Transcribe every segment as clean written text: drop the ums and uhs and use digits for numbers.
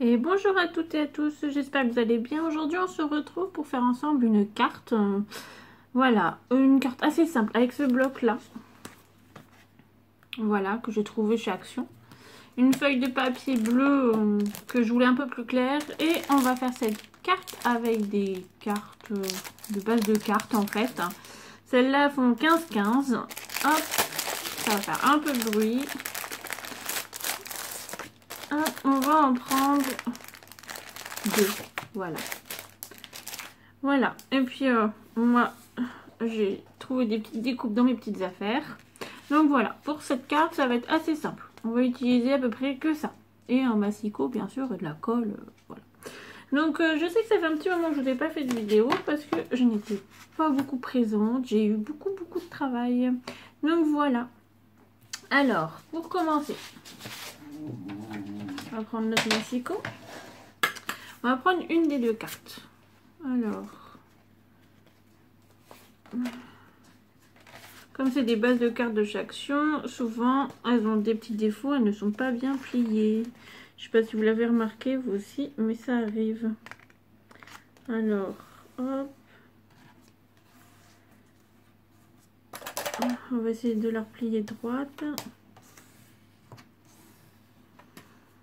Et bonjour à toutes et à tous, j'espère que vous allez bien. Aujourd'hui on se retrouve pour faire ensemble une carte. Voilà, une carte assez simple avec ce bloc là. Voilà, que j'ai trouvé chez Action. Une feuille de papier bleu que je voulais un peu plus claire. Et on va faire cette carte avec des cartes de base de cartes en fait. Celles-là font 15-15. Hop, ça va faire un peu de bruit. Hop, on va en prendre deux. Voilà. Voilà. Et puis, moi, j'ai trouvé des petites découpes dans mes petites affaires. Donc voilà, pour cette carte, ça va être assez simple. On va utiliser à peu près que ça. Et un massicot, bien sûr, et de la colle. Voilà. Donc, je sais que ça fait un petit moment que je n'ai pas fait de vidéo parce que je n'étais pas beaucoup présente. J'ai eu beaucoup de travail. Donc voilà. Alors, pour commencer, on va prendre notre massicot. On va prendre une des deux cartes. Alors, comme c'est des bases de cartes de chaque action, souvent elles ont des petits défauts, elles ne sont pas bien pliées. Je sais pas si vous l'avez remarqué vous aussi, mais ça arrive. Alors, hop. On va essayer de la replier droite.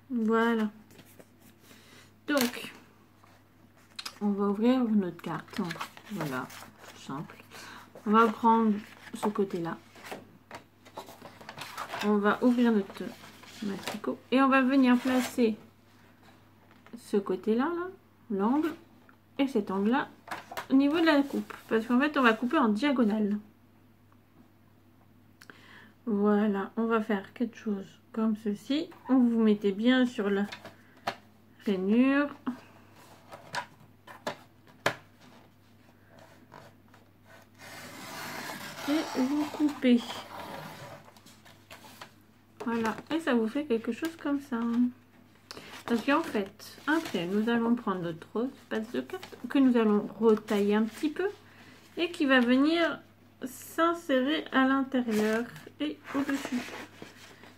Voilà. Donc, on va ouvrir notre carte. Voilà, tout simple. On va prendre ce côté-là. On va ouvrir notre massicot et on va venir placer ce côté-là, l'angle, et cet angle-là au niveau de la coupe. Parce qu'en fait, on va couper en diagonale. Voilà, on va faire quelque chose comme ceci. On vous mettez bien sur la rainure. Et vous coupez. Voilà, et ça vous fait quelque chose comme ça. Parce qu'en fait, après, nous allons prendre notre base de carte que nous allons retailler un petit peu et qui va venir s'insérer à l'intérieur et au-dessus.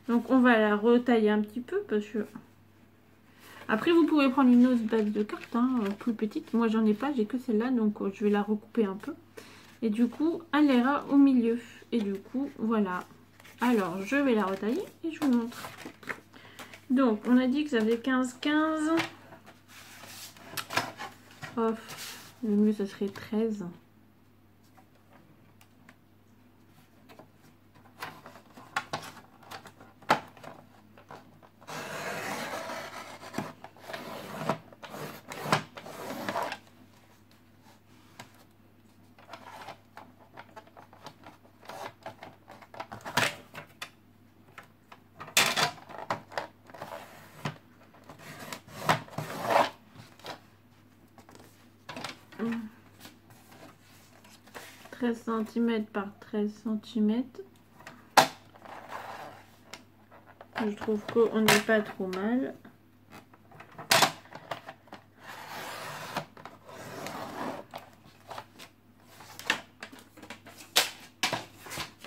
Donc, on va la retailler un petit peu parce que... Après, vous pouvez prendre une autre base de carte, plus petite. Moi, j'en ai pas, j'ai que celle-là, donc je vais la recouper un peu. Et du coup, elle ira au milieu. Et du coup, voilà. Alors, je vais la retailler et je vous montre. Donc, on a dit que ça faisait 15-15. Oh, le mieux, ça serait 13. Mmh. 13 cm par 13 cm. Je trouve qu'on n'est pas trop mal.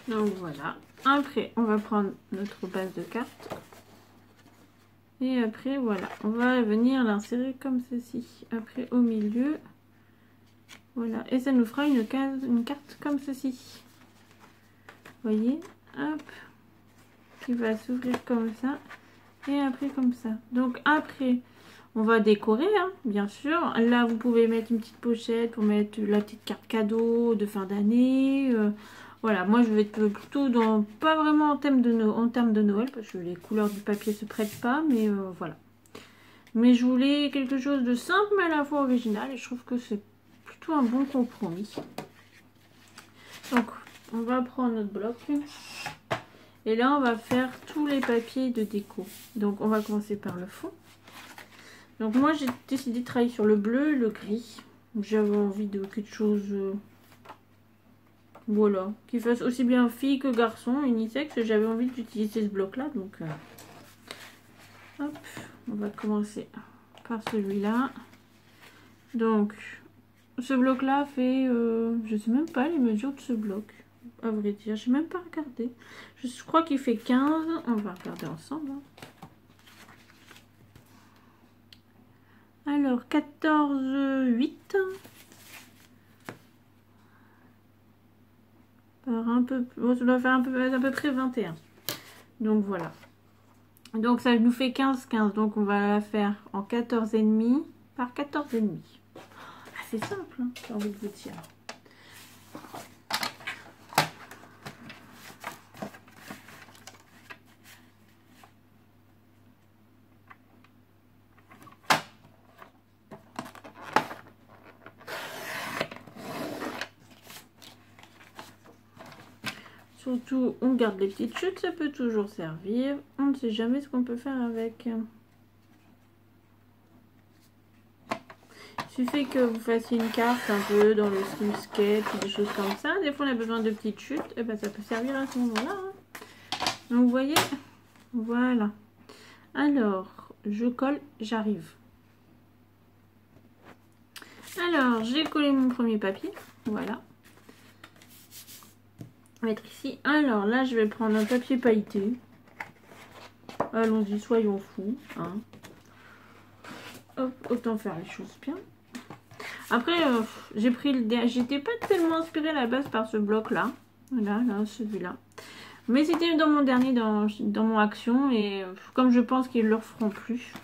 Donc voilà. Après, on va prendre notre base de carte. Et après, voilà. On va venir l'insérer comme ceci. Après, au milieu. Voilà. Et ça nous fera une carte comme ceci. Vous voyez? Hop. Qui va s'ouvrir comme ça. Et après, comme ça. Donc après, on va décorer, bien sûr. Là, vous pouvez mettre une petite pochette pour mettre la petite carte cadeau de fin d'année. Voilà, moi je vais être plutôt dans, pas vraiment en termes de Noël, parce que les couleurs du papier se prêtent pas, mais voilà. Mais je voulais quelque chose de simple, mais à la fois original, et je trouve que c'est plutôt un bon compromis. Donc, on va prendre notre bloc. Et là, on va faire tous les papiers de déco. Donc, on va commencer par le fond. Donc, moi, j'ai décidé de travailler sur le bleu et le gris. J'avais envie de quelque chose... voilà, qui fasse aussi bien fille que garçon, unisexe. J'avais envie d'utiliser ce bloc-là. Donc, hop, on va commencer par celui-là. Donc, ce bloc-là fait... je sais même pas les mesures de ce bloc. À vrai dire, j'ai même pas regardé. Je crois qu'il fait 15. On va regarder ensemble. Alors, 14, 8. Par un peu, bon, ça doit faire à peu près 21. Donc voilà. Donc ça nous fait 15, 15. Donc on va la faire en 14,5 par 14,5. Ah, c'est simple, hein, j'ai envie de vous dire. Surtout, on garde les petites chutes, ça peut toujours servir. On ne sait jamais ce qu'on peut faire avec. Il suffit que vous fassiez une carte un peu dans le style skate ou des choses comme ça. Des fois, on a besoin de petites chutes. Et ben, ça peut servir à ce moment-là. Hein. Donc, vous voyez, voilà. Alors, je colle, j'arrive. Alors, j'ai collé mon premier papier. Voilà. Mettre ici. Alors là, je vais prendre un papier pailleté. Allons-y, soyons fous. Hein. Hop, autant faire les choses bien. Après, j'ai pris le dernier. J'étais pas tellement inspirée à la base par ce bloc-là. Voilà, là, celui-là. Mais c'était dans mon dernier, dans mon action. Et comme je pense qu'ils ne le referont plus.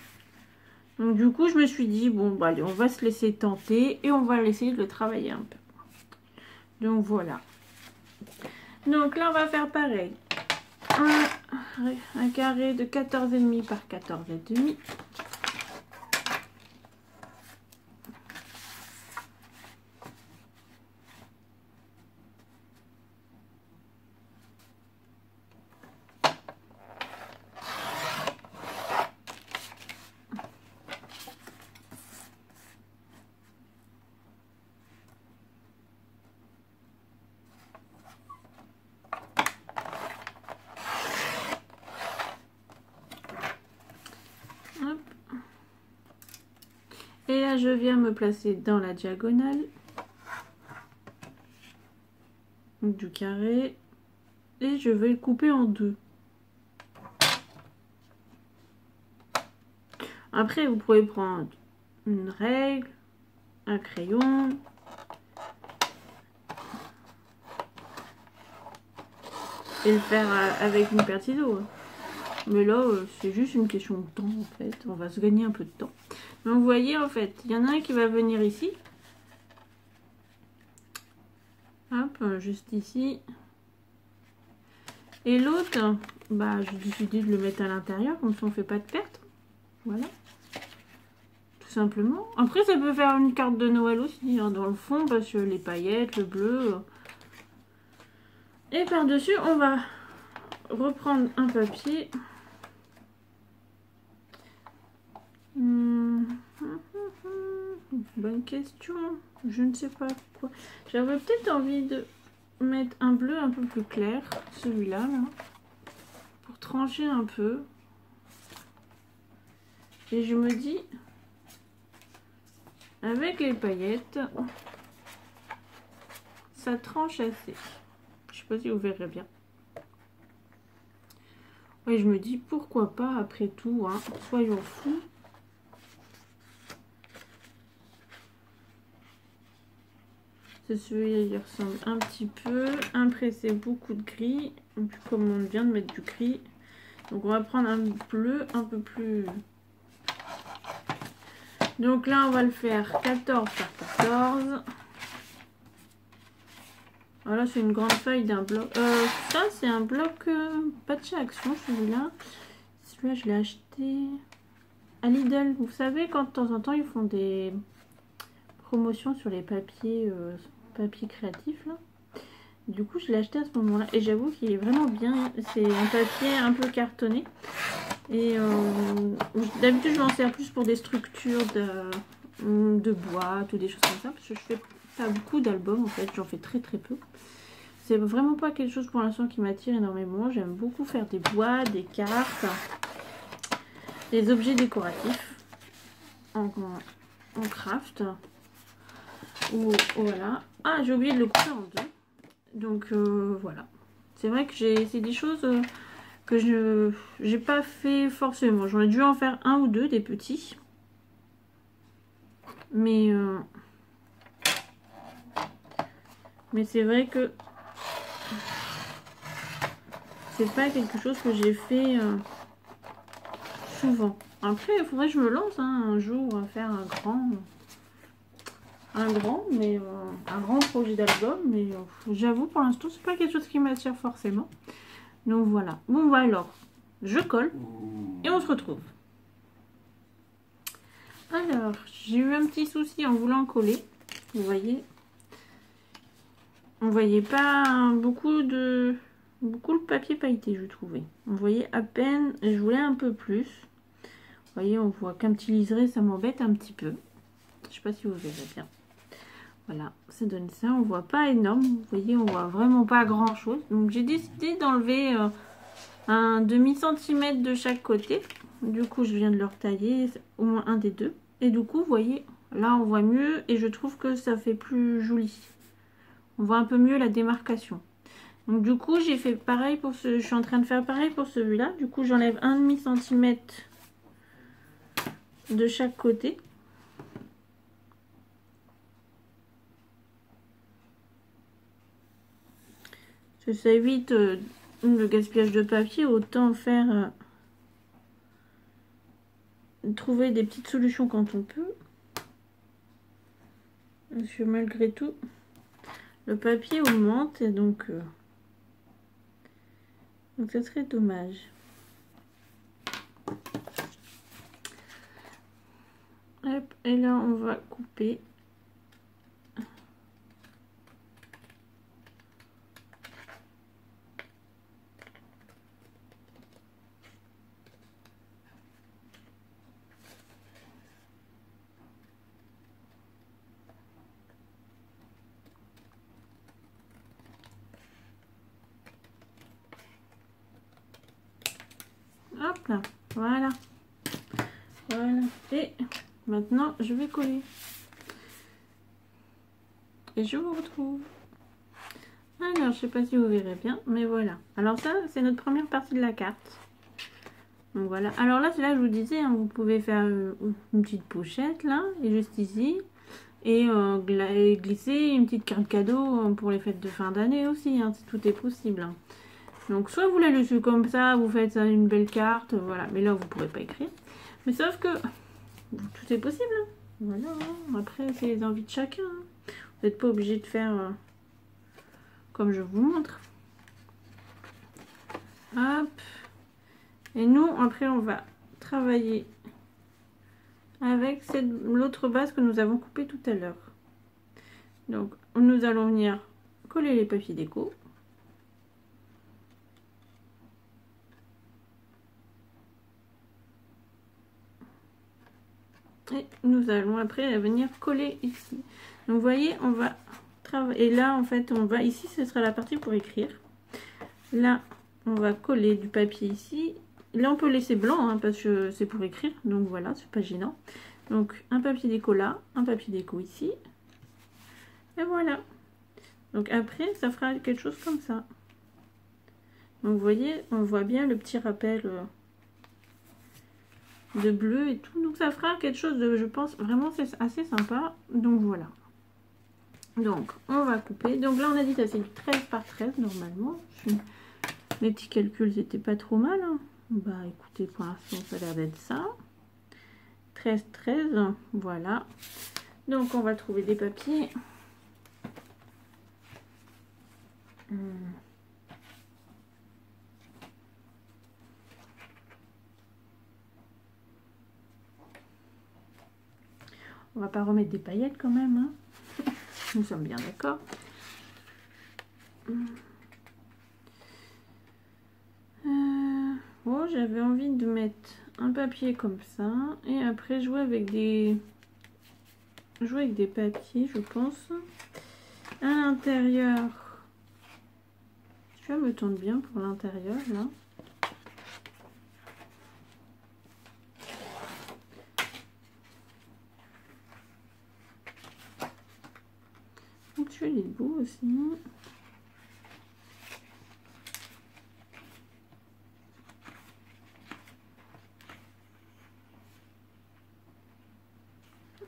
Donc du coup, je me suis dit, bon, bah, allez, on va se laisser tenter. Et on va essayer de le travailler un peu. Donc voilà. Donc là, on va faire pareil. Un carré de 14,5 par 14,5. Et là, je viens me placer dans la diagonale du carré et je vais le couper en deux. Après, vous pouvez prendre une règle, un crayon, et le faire avec une paire de ciseaux. Mais là, c'est juste une question de temps en fait. On va se gagner un peu de temps. Donc vous voyez en fait, il y en a un qui va venir ici. Hop, juste ici. Et l'autre, bah j'ai décidé de le mettre à l'intérieur, comme ça on ne fait pas de perte. Voilà. Tout simplement. Après ça peut faire une carte de Noël aussi, hein, dans le fond, parce que les paillettes, le bleu. Et par-dessus, on va reprendre un papier. Bonne question. Je ne sais pas quoi. J'avais peut-être envie de mettre un bleu un peu plus clair. Celui-là, là. Pour trancher un peu. Et je me dis, avec les paillettes, ça tranche assez. Je sais pas si vous verrez bien. Et je me dis, pourquoi pas, après tout, hein, soyons fous. Celui-là, il ressemble un petit peu. Après, c'est beaucoup de gris. Comme on vient de mettre du gris. Donc, on va prendre un bleu un peu plus... Donc là, on va le faire 14 par 14. Voilà, c'est une grande feuille d'un bloc. Ça, c'est un bloc pas de chez Action, celui-là. Celui-là, je l'ai acheté à Lidl. Vous savez, quand de temps en temps, ils font des promotions sur les papiers, papiers créatifs, là. Du coup, je l'ai acheté à ce moment-là. Et j'avoue qu'il est vraiment bien. C'est un papier un peu cartonné. Et d'habitude, je m'en sers plus pour des structures de boîte ou des choses comme ça. Parce que je fais pas beaucoup d'albums, en fait. J'en fais très très peu. C'est vraiment pas quelque chose pour l'instant qui m'attire énormément. J'aime beaucoup faire des boîtes, des cartes, des objets décoratifs en craft. Ou voilà. Ah, j'ai oublié de le couper en deux. Donc voilà. C'est vrai que c'est des choses que je n'ai pas fait forcément. J'aurais dû en faire un ou deux, des petits. Mais c'est vrai que c'est pas quelque chose que j'ai fait souvent. Après, il faudrait que je me lance un jour à faire un grand projet d'album. Mais j'avoue, pour l'instant, c'est pas quelque chose qui m'attire forcément. Donc voilà. Bon, bah alors, je colle et on se retrouve. Alors, j'ai eu un petit souci en voulant coller. Vous voyez, on voyait pas beaucoup le papier pailleté, je trouvais. On voyait à peine, et je voulais un peu plus. Vous voyez, on voit qu'un petit liseré, ça m'embête un petit peu. Je sais pas si vous verrez bien. Voilà, ça donne ça. On voit pas énorme. Vous voyez, on voit vraiment pas grand chose. Donc j'ai décidé d'enlever un demi-centimètre de chaque côté. Du coup, je viens de le retailler, au moins un des deux. Et du coup, vous voyez, là on voit mieux et je trouve que ça fait plus joli. On voit un peu mieux la démarcation. Donc du coup, j'ai fait pareil pour je suis en train de faire pareil pour celui-là. Du coup, j'enlève un demi-centimètre de chaque côté. Ça évite le gaspillage de papier, autant faire trouver des petites solutions quand on peut. Parce que malgré tout, le papier augmente et donc ça serait dommage. Hop, et là on va couper. Hop là, voilà. Voilà. Et maintenant, je vais coller. Et je vous retrouve. Alors, je sais pas si vous verrez bien, mais voilà. Alors ça, c'est notre première partie de la carte. Donc voilà. Alors là, c'est là que je vous disais, hein, vous pouvez faire une petite pochette là, et juste ici. Et glisser une petite carte cadeau pour les fêtes de fin d'année aussi, hein, tout est possible. Hein. Donc soit vous la laissez comme ça, vous faites ça une belle carte, voilà. Mais là, vous ne pourrez pas écrire. Mais sauf que tout est possible. Hein. Voilà. Hein. Après, c'est les envies de chacun. Hein. Vous n'êtes pas obligé de faire comme je vous montre. Hop. Et nous, après, on va travailler avec l'autre base que nous avons coupée tout à l'heure. Donc, nous allons venir coller les papiers déco. Et nous allons après venir coller ici. Donc, vous voyez, on va travailler. Et là, en fait, on va ici, ce sera la partie pour écrire. Là, on va coller du papier ici. Là, on peut laisser blanc, hein, parce que c'est pour écrire. Donc, voilà, c'est pas gênant. Donc, un papier déco là, un papier déco ici. Et voilà. Donc, après, ça fera quelque chose comme ça. Donc, vous voyez, on voit bien le petit rappel de bleu et tout. Donc, ça fera quelque chose de, je pense, vraiment, c'est assez sympa. Donc, voilà. Donc, on va couper. Donc, là, on a dit que c'est du 13 par 13, normalement. Mes petits calculs, c'était pas trop mal. Hein. Bah, écoutez, pour l'instant, ça a l'air d'être ça. 13, 13, voilà. Donc, on va trouver des papiers. On va pas remettre des paillettes quand même. Hein. Nous sommes bien d'accord. Bon, j'avais envie de mettre un papier comme ça. Et après jouer avec des papiers, je pense. À l'intérieur. Je me tente bien pour l'intérieur là. Donc je les beaux aussi.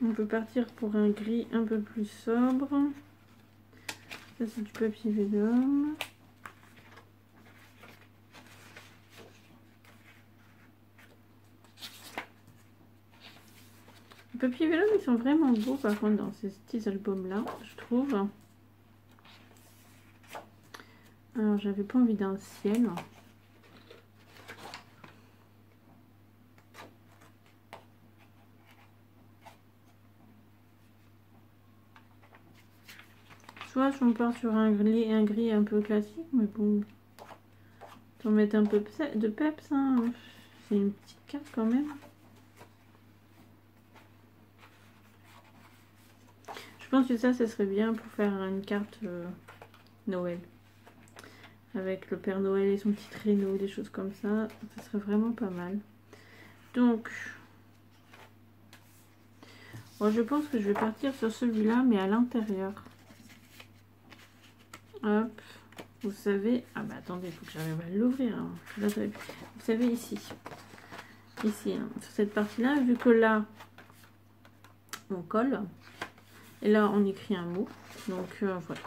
On peut partir pour un gris un peu plus sobre. Ça c'est du papier vélum. Les papiers vélum ils sont vraiment beaux par contre dans ces petits albums là, je trouve. Alors j'avais pas envie d'un ciel. Soit on part sur un gris un peu classique, mais bon, on mettre un peu de peps, hein. C'est une petite carte quand même. Je pense que ça serait bien pour faire une carte Noël. Avec le Père Noël et son petit traîneau, des choses comme ça. Ça serait vraiment pas mal. Donc, bon, je pense que je vais partir sur celui-là, mais à l'intérieur. Hop, vous savez, ah bah attendez, il faut que j'arrive à l'ouvrir. Hein. Vous savez ici, hein, sur cette partie-là, vu que là, on colle, et là, on écrit un mot, donc voilà.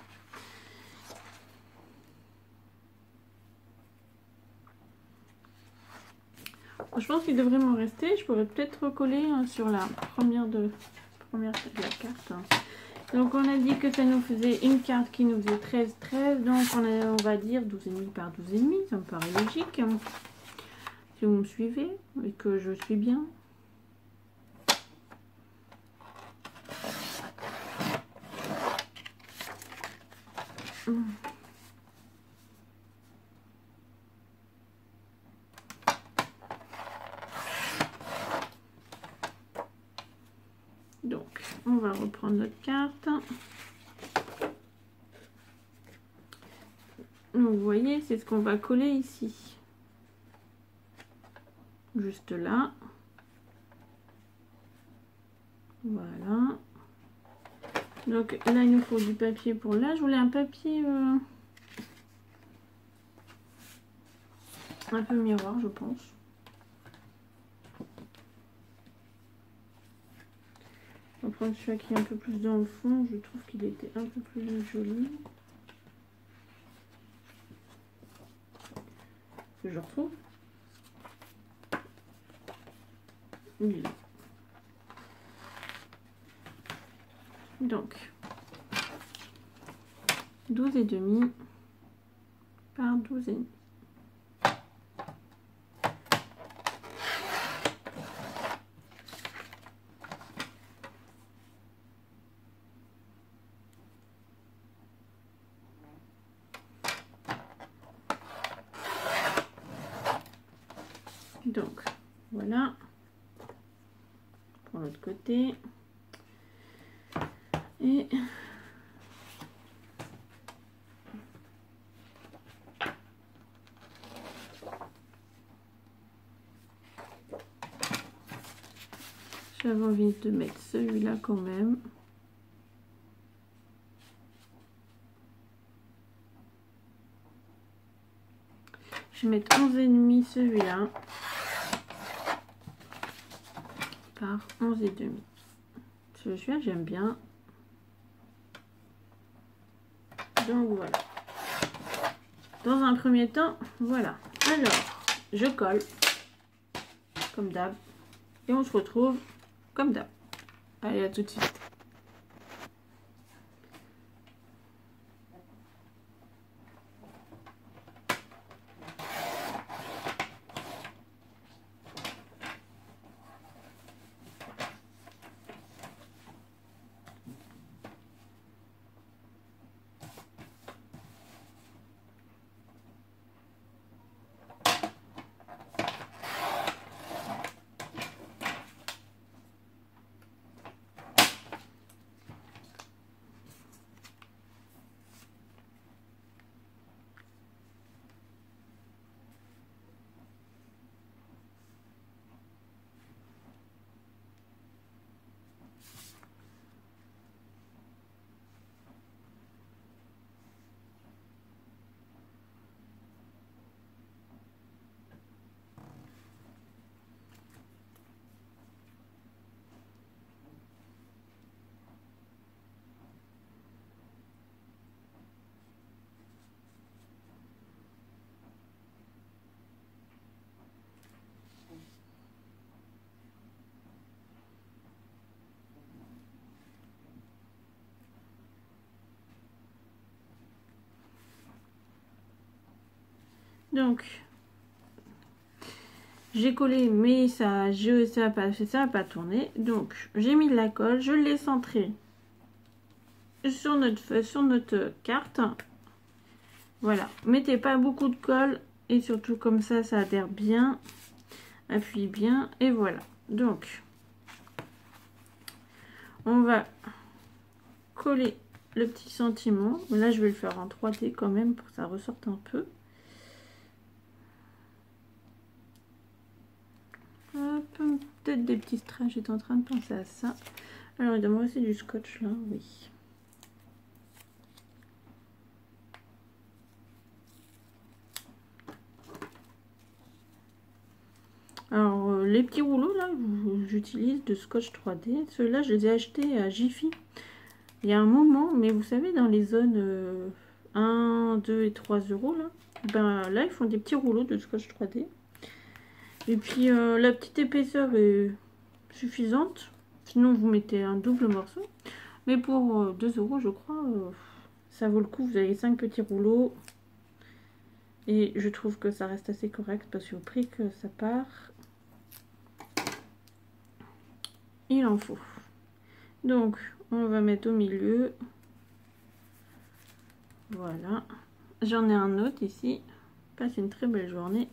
Je pense qu'il devrait m'en rester, je pourrais peut-être recoller sur la première de la carte. Donc on a dit que ça nous faisait une carte qui nous faisait 13, donc on va dire 12,5 par 12,5, ça me paraît logique. Si vous me suivez et que je suis bien. Donc on va reprendre notre carte. Donc vous voyez, c'est ce qu'on va coller ici. Juste là. Voilà. Donc là, il nous faut du papier pour là. Je voulais un papier un peu miroir, je pense. On va prendre celui qui est un peu plus dans le fond. Je trouve qu'il était un peu plus joli. Que je retrouve. Il est là. Donc 12,5 par 12,5. Donc voilà pour l'autre côté. Et j'avais envie de mettre celui-là quand même. Je vais mettre 11,5 celui-là par 11,5. Celui-là j'aime bien. Donc voilà. Dans un premier temps, voilà. Alors, je colle comme d'hab et on se retrouve comme d'hab. Allez, à tout de suite. Donc, j'ai collé, mais ça a pas tourné. Donc, j'ai mis de la colle, je l'ai centré sur notre carte. Voilà, mettez pas beaucoup de colle et surtout comme ça adhère bien, appuie bien et voilà. Donc, on va coller le petit sentiment. Là, je vais le faire en 3D quand même pour que ça ressorte un peu. Peut-être des petits strass, j'étais en train de penser à ça. Alors, il doit me rester du scotch là, oui. Alors, les petits rouleaux là, j'utilise de scotch 3D. Ceux-là, je les ai achetés à Jiffy il y a un moment, mais vous savez, dans les zones 1, 2 et 3 euros là, ben là, ils font des petits rouleaux de scotch 3D. Et puis, la petite épaisseur est suffisante. Sinon, vous mettez un double morceau. Mais pour 2 euros, je crois, ça vaut le coup. Vous avez 5 petits rouleaux. Et je trouve que ça reste assez correct parce qu'au prix que ça part, il en faut. Donc, on va mettre au milieu. Voilà. J'en ai un autre ici. Passez une très belle journée.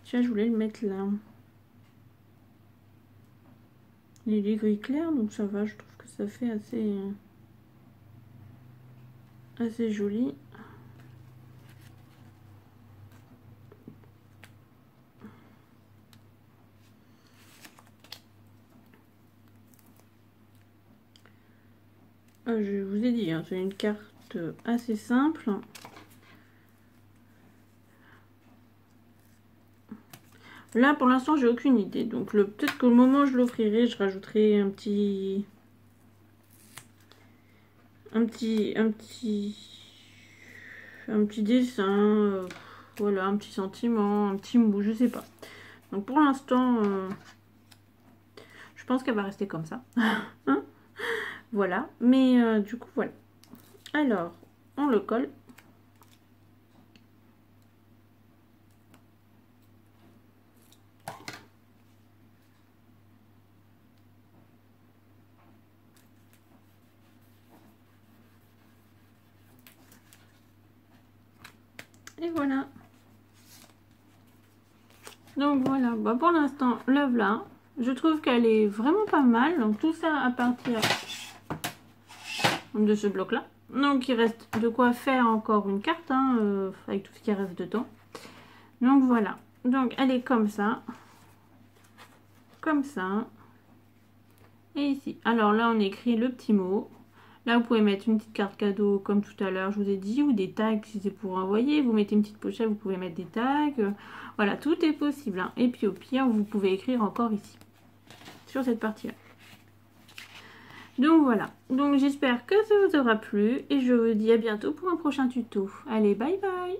Tiens, je voulais le mettre là. Il est gris clair, donc ça va. Je trouve que ça fait assez joli. Je vous ai dit, hein, c'est une carte assez simple. Là, pour l'instant, j'ai aucune idée. Donc, peut-être qu'au moment où je l'offrirai, je rajouterai un petit dessin. Voilà, un petit sentiment, un petit mot, je sais pas. Donc, pour l'instant, je pense qu'elle va rester comme ça. Hein, voilà. Mais du coup, voilà. Alors, on le colle. Et voilà. Donc voilà, bah pour l'instant, le voilà. Je trouve qu'elle est vraiment pas mal. Donc tout ça à partir de ce bloc-là. Donc il reste de quoi faire encore une carte, hein, avec tout ce qui reste dedans. Donc voilà. Donc elle est comme ça. Comme ça. Et ici. Alors là, on écrit le petit mot. Là, vous pouvez mettre une petite carte cadeau comme tout à l'heure, je vous ai dit, ou des tags si c'est pour envoyer. Vous mettez une petite pochette, vous pouvez mettre des tags. Voilà, tout est possible. Hein. Et puis au pire, vous pouvez écrire encore ici, sur cette partie-là. Donc voilà. Donc j'espère que ça vous aura plu. Et je vous dis à bientôt pour un prochain tuto. Allez, bye bye!